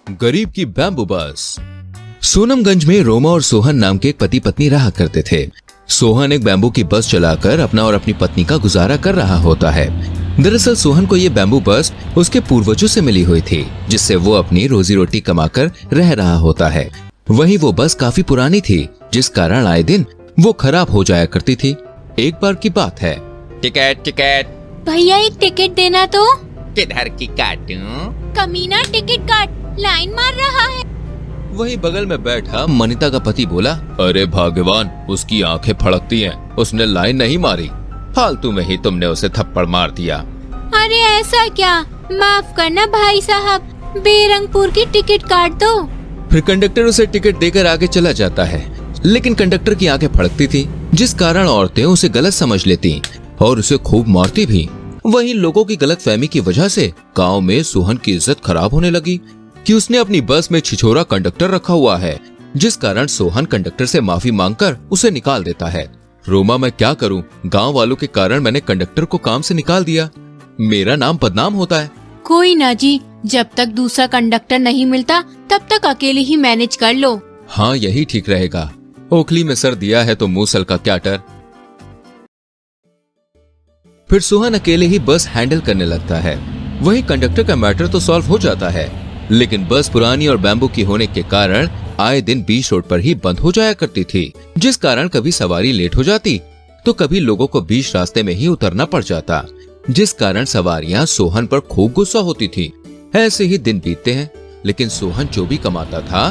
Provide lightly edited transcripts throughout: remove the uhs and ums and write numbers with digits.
गरीब की बैम्बू बस। सोनमगंज में रोमा और सोहन नाम के एक पति पत्नी रहा करते थे। सोहन एक बैम्बू की बस चलाकर अपना और अपनी पत्नी का गुजारा कर रहा होता है। दरअसल सोहन को ये बैम्बू बस उसके पूर्वजों से मिली हुई थी, जिससे वो अपनी रोजी रोटी कमाकर रह रहा होता है। वहीं वो बस काफी पुरानी थी, जिस कारण आए दिन वो खराब हो जाया करती थी। एक बार की बात है। टिकट टिकट भैया एक टिकट देना तो। किधर की काटूं? कमीना टिकट काट लाइन मार रहा है। वहीं बगल में बैठा मनीता का पति बोला, अरे भाग्यवान, उसकी आंखें फड़कती हैं, उसने लाइन नहीं मारी, फालतू में ही तुमने उसे थप्पड़ मार दिया। अरे ऐसा क्या, माफ करना भाई साहब, बेरंगपुर की टिकट काट दो। फिर कंडक्टर उसे टिकट देकर आगे चला जाता है, लेकिन कंडक्टर की आंखें फड़कती थी, जिस कारण औरतें उसे गलत समझ लेती और उसे खूब मारती भी। वहीं लोगों की गलतफहमी की वजह से गांव में सोहन की इज्जत खराब होने लगी कि उसने अपनी बस में छिछोरा कंडक्टर रखा हुआ है, जिस कारण सोहन कंडक्टर से माफी मांगकर उसे निकाल देता है। रोमा, मैं क्या करूं, गांव वालों के कारण मैंने कंडक्टर को काम से निकाल दिया, मेरा नाम बदनाम होता है। कोई ना जी, जब तक दूसरा कंडक्टर नहीं मिलता तब तक अकेले ही मैनेज कर लो। हाँ, यही ठीक रहेगा। ओखली में सर दिया है तो मूसल का क्या डर। फिर सोहन अकेले ही बस हैंडल करने लगता है। वही कंडक्टर का मैटर तो सॉल्व हो जाता है, लेकिन बस पुरानी और बैम्बू की होने के कारण आए दिन बीच रोड पर ही बंद हो जाया करती थी, जिस कारण कभी सवारी लेट हो जाती तो कभी लोगों को बीच रास्ते में ही उतरना पड़ जाता, जिस कारण सवारियां सोहन पर खूब गुस्सा होती थी। ऐसे ही दिन बीतते हैं, लेकिन सोहन जो भी कमाता था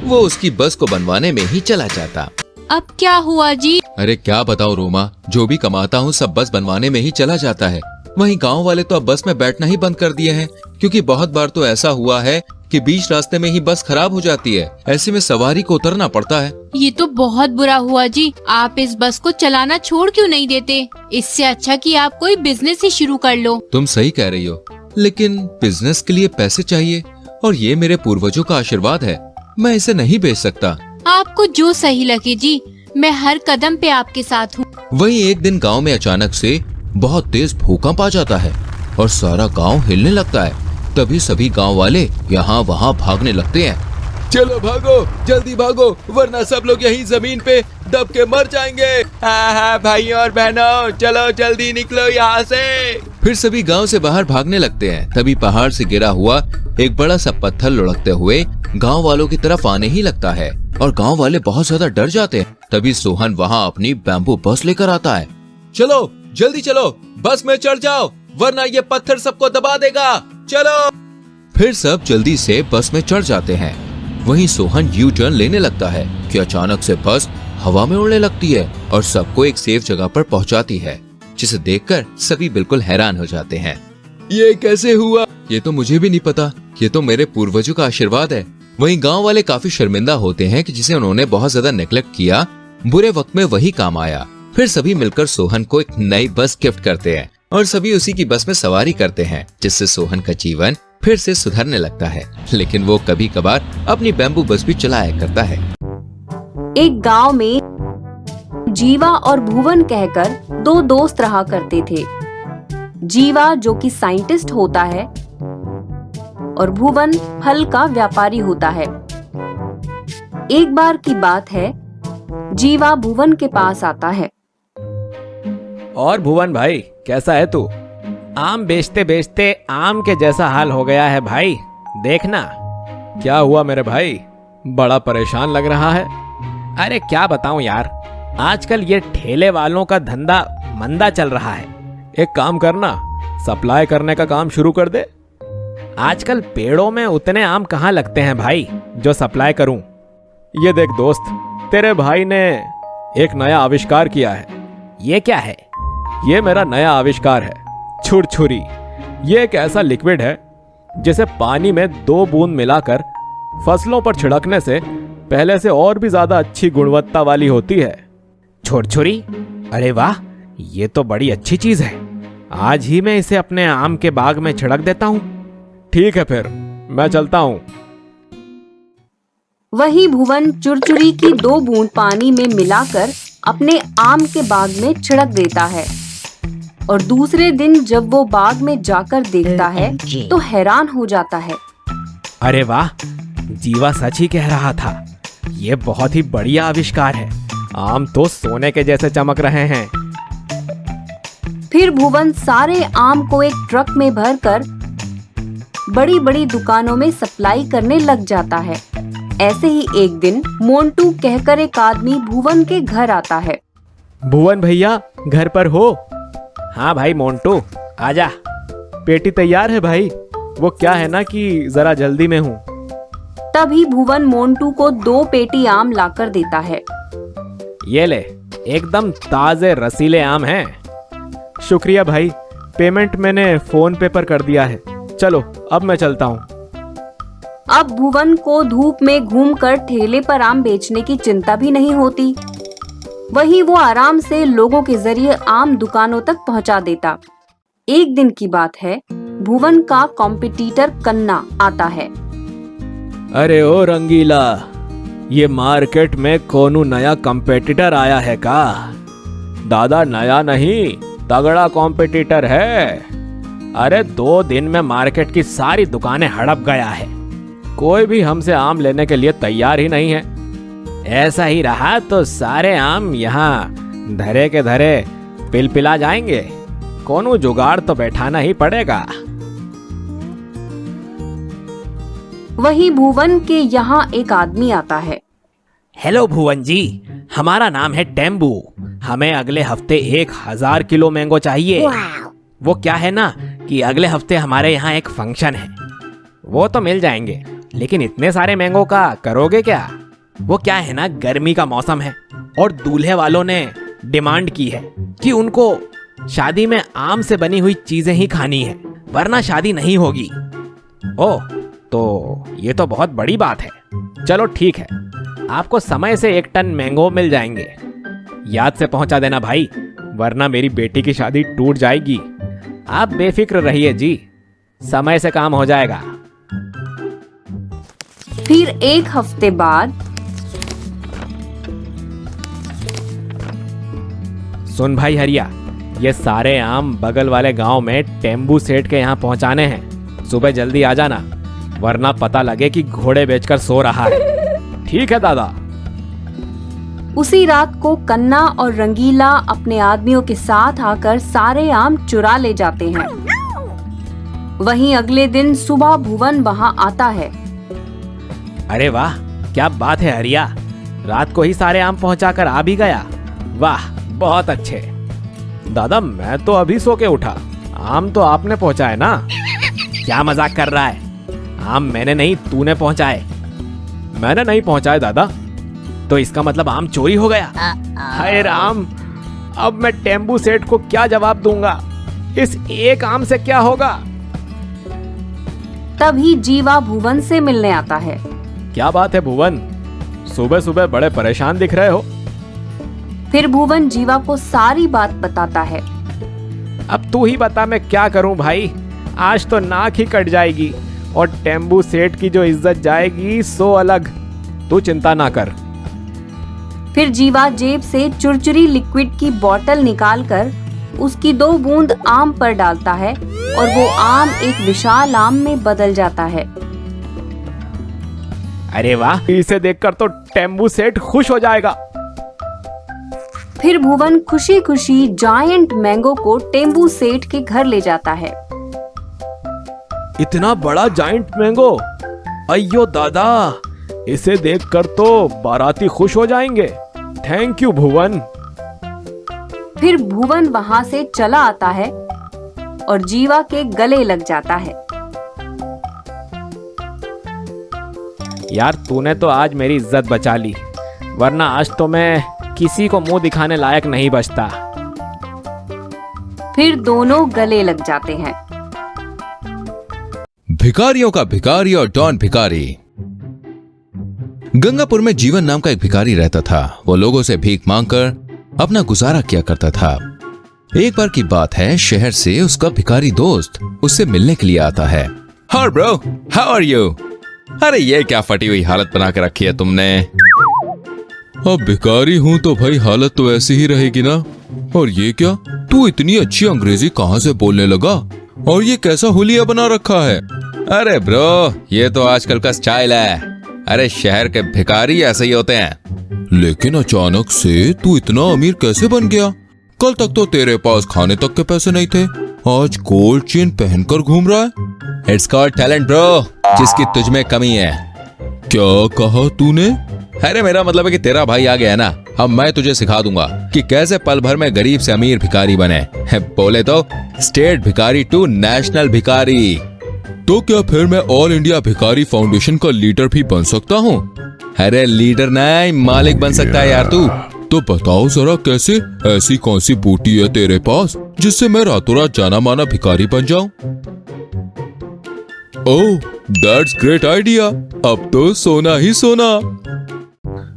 वो उसकी बस को बनवाने में ही चला जाता। अब क्या हुआ जी? अरे क्या बताओ रोमा, जो भी कमाता हूँ सब बस बनवाने में ही चला जाता है। वहीं गांव वाले तो अब बस में बैठना ही बंद कर दिए हैं, क्योंकि बहुत बार तो ऐसा हुआ है कि बीच रास्ते में ही बस खराब हो जाती है, ऐसे में सवारी को उतरना पड़ता है। ये तो बहुत बुरा हुआ जी, आप इस बस को चलाना छोड़ क्यों नहीं देते? इससे अच्छा कि आप कोई बिजनेस ही शुरू कर लो। तुम सही कह रही हो, लेकिन बिजनेस के लिए पैसे चाहिए और ये मेरे पूर्वजों का आशीर्वाद है, मैं इसे नहीं बेच सकता। आपको जो सही लगे जी, मैं हर कदम पे आपके साथ हूँ। वहीं एक दिन गांव में अचानक से बहुत तेज भूकंप आ जाता है और सारा गांव हिलने लगता है। तभी सभी गांव वाले यहाँ वहाँ भागने लगते हैं। चलो भागो, जल्दी भागो, वरना सब लोग यहीं जमीन पे दब के मर जाएंगे। हाँ भाइयों और बहनों, चलो जल्दी निकलो यहाँ से। फिर सभी गांव से बाहर भागने लगते हैं। तभी पहाड़ से गिरा हुआ एक बड़ा सा पत्थर लुढ़कते हुए गांव वालों की तरफ आने ही लगता है और गांव वाले बहुत ज्यादा डर जाते हैं। तभी सोहन वहां अपनी बैम्बू बस लेकर आता है। चलो जल्दी चलो, बस में चढ़ जाओ, वरना ये पत्थर सबको दबा देगा, चलो। फिर सब जल्दी से बस में चढ़ जाते हैं। वहीं सोहन यू टर्न लेने लगता है कि अचानक से बस हवा में उड़ने लगती है और सबको एक सेफ जगह पर पहुंचाती है, जिसे देखकर सभी बिल्कुल हैरान हो जाते हैं। ये कैसे हुआ? ये तो मुझे भी नहीं पता, ये तो मेरे पूर्वजों का आशीर्वाद है। वहीं गांव वाले काफी शर्मिंदा होते हैं कि जिसे उन्होंने बहुत ज्यादा नेग्लेक्ट किया, बुरे वक्त में वही काम आया। फिर सभी मिलकर सोहन को एक नई बस गिफ्ट करते हैं और सभी उसी की बस में सवारी करते हैं, जिससे सोहन का जीवन फिर से सुधरने लगता है। लेकिन वो कभी कभार अपनी बैम्बू बस भी चलाया करता है। एक गांव में जीवा और भुवन कहकर दो दोस्त रहा करते थे। जीवा जो कि साइंटिस्ट होता है और भुवन फल का व्यापारी होता है। एक बार की बात है, जीवा भुवन के पास आता है। और भुवन भाई, कैसा है तू? आम बेचते बेचते आम के जैसा हाल हो गया है भाई, देखना। क्या हुआ मेरे भाई, बड़ा परेशान लग रहा है। अरे क्या बताऊं यार, आजकल ये ठेले वालों का धंधा मंदा चल रहा है। एक काम करना, सप्लाई करने का काम शुरू कर दे। आजकल पेड़ों में उतने आम कहाँ लगते हैं भाई जो सप्लाई करूं। ये देख दोस्त, तेरे भाई ने एक नया आविष्कार किया है। ये क्या है? ये मेरा नया आविष्कार है, छुरछुरी। ये एक ऐसा लिक्विड है जिसे पानी में 2 बूंद मिलाकर फसलों पर छिड़कने से पहले से और भी ज्यादा अच्छी गुणवत्ता वाली होती है। छुरछुरी? अरे वाह, ये तो बड़ी अच्छी चीज है। आज ही मैं इसे अपने आम के बाग में छिड़क देता हूँ। ठीक है, फिर मैं चलता हूँ। वही भुवन चुरचुरी की 2 बूंद पानी में मिलाकर अपने आम के बाग में छिड़क देता है और दूसरे दिन जब वो बाग में जाकर देखता है तो हैरान हो जाता है। अरे वाह, जीवा सच ही कह रहा था, ये बहुत ही बढ़िया आविष्कार है। आम तो सोने के जैसे चमक रहे हैं। फिर भुवन सारे आम को एक ट्रक में भरकर बड़ी बड़ी दुकानों में सप्लाई करने लग जाता है। ऐसे ही एक दिन मोंटू कहकर एक आदमी भुवन के घर आता है। भुवन भैया घर पर हो? हाँ भाई मोंटू, आजा। पेटी तैयार है भाई, वो क्या है ना कि जरा जल्दी में हूँ। तभी भुवन मोंटू को 2 पेटी आम लाकर देता है। ये ले, एकदम ताजे रसीले आम हैं। शुक्रिया भाई, पेमेंट मैंने फोन पे पर कर दिया है। चलो अब मैं चलता हूँ। अब भुवन को धूप में घूमकर ठेले पर आम बेचने की चिंता भी नहीं होती। वहीं वो आराम से लोगों के जरिए आम दुकानों तक पहुंचा देता। एक दिन की बात है, भुवन का कॉम्पिटिटर कन्ना आता है। अरे ओ रंगीला, ये मार्केट में कोनो नया कंपेटिटर आया है का? दादा नया नहीं, तगड़ा कंपेटिटर है। अरे 2 दिन में मार्केट की सारी दुकानें हड़प गया है। कोई भी हमसे आम लेने के लिए तैयार ही नहीं है। ऐसा ही रहा तो सारे आम यहाँ धरे के धरे पिलपिला जाएंगे। कोनो जुगाड़ तो बैठाना ही पड़ेगा। वहीं भुवन के यहाँ एक आदमी आता है। हेलो भुवन जी, हमारा नाम है टेम्बू। हमें अगले हफ्ते 1000 किलो मैंगो चाहिए। वो क्या है ना कि अगले हफ्ते हमारे यहाँ एक फंक्शन है। वो तो मिल जाएंगे, लेकिन इतने सारे मैंगो का करोगे क्या? वो क्या है ना, गर्मी का मौसम है और दूल्हे वालों ने डिमांड की है कि उनको शादी में आम से बनी हुई चीजें ही खानी है, वरना शादी नहीं होगी। ओह, तो ये तो बहुत बड़ी बात है। चलो ठीक है, आपको समय से 1 टन मैंगो मिल जाएंगे। याद से पहुंचा देना भाई, वरना मेरी बेटी की शादी टूट जाएगी। आप बेफिक्र रहिए जी, समय से काम हो जाएगा। फिर 1 हफ्ते बाद सुन भाई हरिया, ये सारे आम बगल वाले गांव में टेम्बू सेठ के यहाँ पहुंचाने हैं। सुबह जल्दी आ जाना, वरना पता लगे कि घोड़े बेचकर सो रहा है। ठीक है दादा। उसी रात को कन्ना और रंगीला अपने आदमियों के साथ आकर सारे आम चुरा ले जाते हैं। वहीं अगले दिन सुबह भुवन वहां आता है। अरे वाह, क्या बात है हरिया, रात को ही सारे आम पहुंचाकर आ भी गया। वाह, बहुत अच्छे। दादा मैं तो अभी सो के उठा, आम तो आपने पहुंचाए ना। क्या मजाक कर रहा है? आम मैंने नहीं, तूने पहुंचाए। मैंने नहीं पहुंचाए दादा। तो इसका मतलब आम चोरी हो गया। हाय राम, अब मैं टेम्बू सेठ को क्या जवाब दूंगा? इस एक आम से क्या होगा? तभी जीवा भुवन से मिलने आता है। क्या बात है भुवन, सुबह सुबह बड़े परेशान दिख रहे हो। फिर भुवन जीवा को सारी बात बताता है। अब तू ही बता, मैं क्या करूं भाई। आज तो नाक ही कट जाएगी और टेम्बू सेठ की जो इज्जत जाएगी सो अलग। तू चिंता ना कर। फिर जीवा जेब से चुरचुरी लिक्विड की बोतल निकालकर उसकी 2 बूंद आम पर डालता है और वो आम एक विशाल आम में बदल जाता है। अरे वाह, इसे देखकर तो टेम्बू सेठ खुश हो जाएगा। फिर भुवन खुशी खुशी जायंट मैंगो को टेम्बू सेठ के घर ले जाता है। इतना बड़ा जायंट मैंगो, अయ్యో दादा, इसे देखकर तो बाराती खुश हो जाएंगे। थैंक यू भुवन। फिर भुवन वहां से चला आता है और जीवा के गले लग जाता है। यार तूने तो आज मेरी इज्जत बचा ली, वरना आज तो मैं किसी को मुंह दिखाने लायक नहीं बचता। फिर दोनों गले लग जाते हैं। भिखारियों का भिखारी और डॉन भिखारी। गंगापुर में जीवन नाम का एक भिखारी रहता था। वो लोगों से भीख मांगकर अपना गुजारा किया करता था। एक बार की बात है, शहर से उसका भिखारी दोस्त उससे मिलने के लिए आता है। Hi bro, how are you? अरे ये क्या फटी हुई हालत बना के रखी है तुमने? अब भिखारी हूँ तो भाई हालत तो ऐसी ही रहेगी ना। और ये क्या, तू इतनी अच्छी अंग्रेजी कहाँ से बोलने लगा? और ये कैसा हुलिया बना रखा है? अरे ब्रो, ये तो आजकल का स्टाइल है। अरे शहर के भिखारी ऐसे ही होते हैं। लेकिन अचानक से तू इतना अमीर कैसे बन गया? कल तक तो तेरे पास खाने तक के पैसे नहीं थे, आज गोल्ड चेन पहनकर घूम रहा है। इट्स कॉल्ड टैलेंट ब्रो, जिसकी तुझ में कमी है। क्या कहा तूने? अरे मेरा मतलब है कि तेरा भाई आ गया है ना, अब मैं तुझे सिखा दूंगा कि कैसे पल भर में गरीब से अमीर भिखारी बने। बोले तो स्टेट भिखारी टू नेशनल भिखारी। तो क्या फिर मैं ऑल इंडिया भिखारी फाउंडेशन का लीडर भी बन सकता हूँ? अरे लीडर नहीं, मालिक बन सकता है यार तू। तो बताओ जरा कैसे? ऐसी कौन सी बूटी है तेरे पास जिससे मैं रातों रात जाना माना भिखारी बन जाऊं? ओह, दैट्स ग्रेट आइडिया। अब तो सोना ही सोना।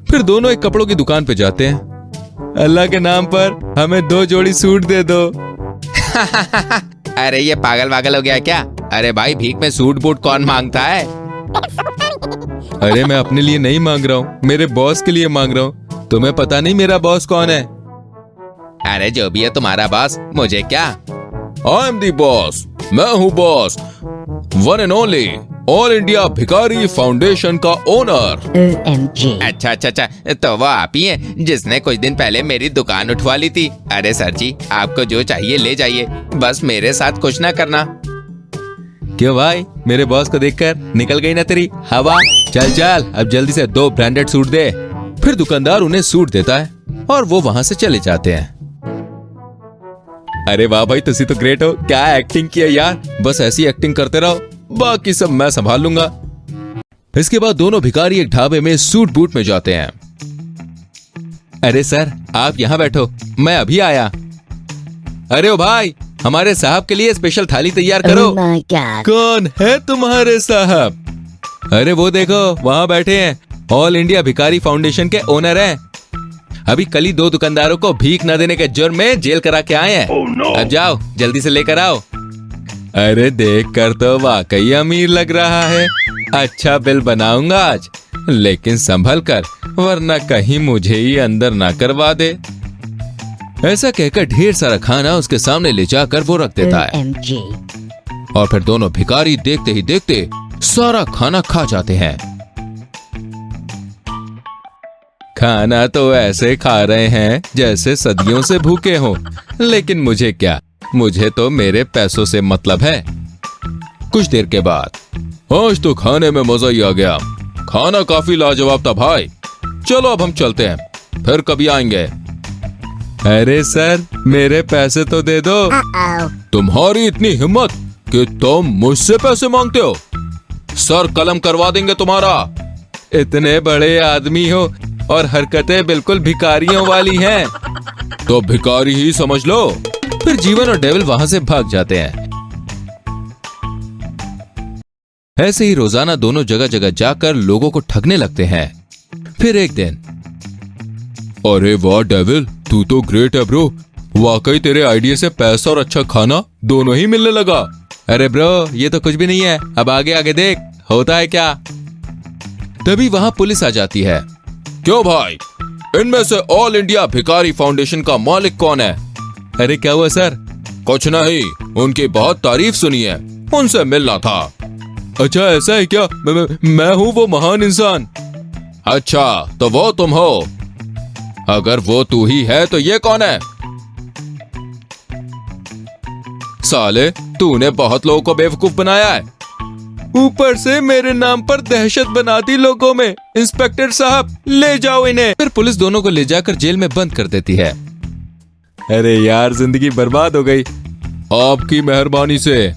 फिर दोनों एक कपड़ों की दुकान पे जाते हैं। अल्लाह के नाम पर हमें 2 जोड़ी सूट दे दो। अरे ये पागल वागल हो गया क्या? अरे भाई भीख में सूट बूट कौन मांगता है? अरे मैं अपने लिए नहीं मांग रहा हूँ, मेरे बॉस के लिए मांग रहा हूँ। तुम्हें पता नहीं मेरा बॉस कौन है? अरे जो भी है तुम्हारा बॉस, मुझे क्या? आई एम दी बॉस, मैं हूँ boss, one and only all India भिखारी फाउंडेशन का ओनर। अच्छा अच्छा अच्छा, तो वो आप ही हैं जिसने कुछ दिन पहले मेरी दुकान उठवा ली थी। अरे सर जी, आपको जो चाहिए ले जाइए, बस मेरे साथ कुछ ना करना। क्यों भाई, मेरे बॉस को देखकर निकल गई ना तेरी हवा? चल चल, अब जल्दी से 2 ब्रांडेड सूट दे। फिर दुकानदार उन्हें सूट देता है और वो वहां से चले जाते हैं। अरे वाह भाई, तुसी तो ग्रेट हो, क्या एक्टिंग किया यार। बस ऐसी एक्टिंग करते रहो, बाकी सब मैं संभाल लूंगा। इसके बाद दोनों भिखारी एक ढाबे में सूट बूट में जाते हैं। अरे सर, आप यहाँ बैठो, मैं अभी आया। अरे ओ भाई, हमारे साहब के लिए स्पेशल थाली तैयार करो। कौन है तुम्हारे साहब? अरे वो देखो, वहां बैठे हैं, ऑल इंडिया भिखारी फाउंडेशन के ओनर हैं। अभी कल ही 2 दुकानदारों को भीख न देने के जुर्म में जेल करा के आए हैं। अब जाओ, जल्दी से लेकर आओ। अरे देख कर तो वाकई अमीर लग रहा है। अच्छा बिल बनाऊंगा आज, लेकिन संभल कर, वरना कहीं मुझे ही अंदर ना करवा दे। ऐसा कहकर ढेर सारा खाना उसके सामने ले जाकर वो रख देता है। और फिर दोनों भिखारी देखते ही देखते सारा खाना खा जाते हैं। खाना तो ऐसे खा रहे हैं जैसे सदियों से भूखे हो, लेकिन मुझे क्या, मुझे तो मेरे पैसों से मतलब है। कुछ देर के बाद, आज तो खाने में मजा ही आ गया, खाना काफी लाजवाब था भाई। चलो अब हम चलते हैं, फिर कभी आएंगे। अरे सर, मेरे पैसे तो दे दो। तुम्हारी इतनी हिम्मत कि तुम मुझसे पैसे मांगते हो? सर कलम करवा देंगे तुम्हारा। इतने बड़े आदमी हो और हरकतें बिल्कुल भिखारियों वाली हैं, तो भिखारी ही समझ लो। फिर जीवन और डेविल वहां से भाग जाते हैं। ऐसे ही रोजाना दोनों जगह जगह जाकर लोगों को ठगने लगते हैं। फिर एक दिन, अरे वाह डेविल, तू तो ग्रेट है ब्रो, वाकई तेरे आइडिया से पैसा और अच्छा खाना दोनों ही मिलने लगा। अरे ब्रो, ये तो कुछ भी नहीं है, अब आगे आगे देख होता है क्या। तभी वहां पुलिस आ जाती है। क्यों भाई, इनमें से ऑल इंडिया भिखारी फाउंडेशन का मालिक कौन है? अरे क्या हुआ सर? कुछ नहीं, उनकी बहुत तारीफ सुनी है, उनसे मिलना था। अच्छा ऐसा है क्या? मैं हूँ वो महान इंसान। अच्छा, तो वो तुम हो? अगर वो तू ही है तो ये कौन है? साले, तूने बहुत लोगों को बेवकूफ बनाया है, ऊपर से मेरे नाम पर दहशत बना दी लोगों में। इंस्पेक्टर साहब, ले जाओ इन्हें। फिर पुलिस दोनों को ले जाकर जेल में बंद कर देती है। अरे यार, जिंदगी बर्बाद हो गई। आपकी मेहरबानी से